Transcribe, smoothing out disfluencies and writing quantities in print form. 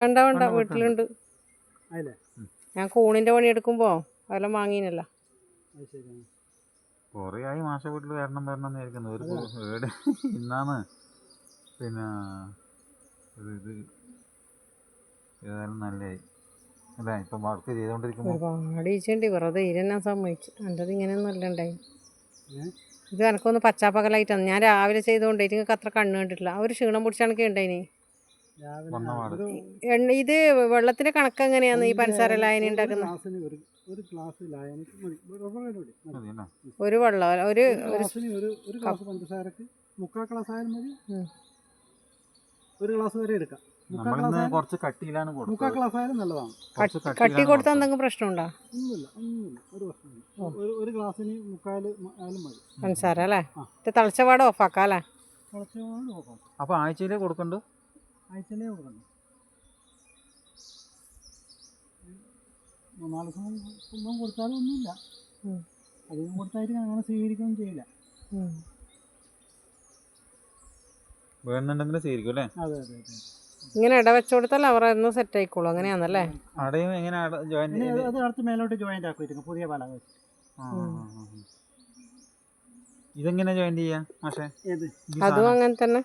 വേണ്ട വേണ്ട, വീട്ടിലുണ്ട്. ഞാൻ കൂണിന്റെ പണി എടുക്കുമ്പോ അതെല്ലാം വാങ്ങീനല്ല. കുറേ ആയി മാഷ വീട്ടിൽ വരണം വരണം വിചാരിക്കുന്നു. ഒരു വീട് ഇന്നാണ് പിന്നെ ഇത് ഏതായാലും നല്ലതായി അല്ലേ. ഇപ്പം വർക്ക് ചെയ്തോണ്ടിരിക്കുമ്പോൾ ഒരുപാട് ഈച്ചുണ്ട്, വെറുതെ ഇരെന്നാൻ സമ്മതിച്ചു. എൻ്റെ ഇങ്ങനെയൊന്നും അല്ല ഉണ്ടായി. ഇത് എനക്കൊന്ന് പച്ചാപ്പകലായിട്ടാണ് ഞാൻ രാവിലെ ചെയ്തുകൊണ്ട് നിങ്ങൾക്ക് അത്ര കണ്ണ് കണ്ടിട്ടില്ല. ആ ഒരു ക്ഷീണം പിടിച്ചാണൊക്കെ ഉണ്ടായിന്. ഇത് വെള്ളത്തിന്റെ കണക്ക് എങ്ങനെയാന്ന് ഈ പഞ്ചസാര ലായനി ഉണ്ടാക്കുന്നത്? ഒരു വെള്ളം ഒരു ഗ്ലാസ് വരെ എടുക്കാം. കുറച്ച് കട്ടിയിലാണ് കട്ടി കൊടുത്താൽ എന്തെങ്കിലും പ്രശ്നമുണ്ടോ? ഒരു ഗ്ലാസ്സിന് 3/4 ആയാലും മതി പഞ്ചസാര അല്ലേ. തിളച്ച പാടെ ഓഫാക്കാം അല്ലേ. അപ്പൊ ആഴ്ചയിലേ കൊടുക്കണ്ടോ? ആഴ്ചയിലേ കൊടുക്കണ്ടോ. 3-4 ദിവസം കൊടുത്താലും ഒന്നുമില്ല. അധികം കൊടുത്തായിട്ട് അങ്ങനെ സ്വീകരിക്കുകയും ചെയ്യില്ല. വേണമെന്നുണ്ടെങ്കിൽ സ്വീകരിക്കും അല്ലേ. അതെ അതെ അതെ. ഇങ്ങനെ ഇട വെച്ച് കൊടുത്താൽ അവർ ഒന്ന് സെറ്റ് ആയിക്കോളൂ. അങ്ങനെയാണല്ലേ. അടയും എങ്ങനെ അത് അടുത്ത് മേലോട്ട് ജോയിന്റ് ആക്കിയിട്ട് പുതിയ പല ഇതെങ്ങനെ ജോയിന്റ് ചെയ്യാ പക്ഷേ അതും അങ്ങനെ തന്നെ.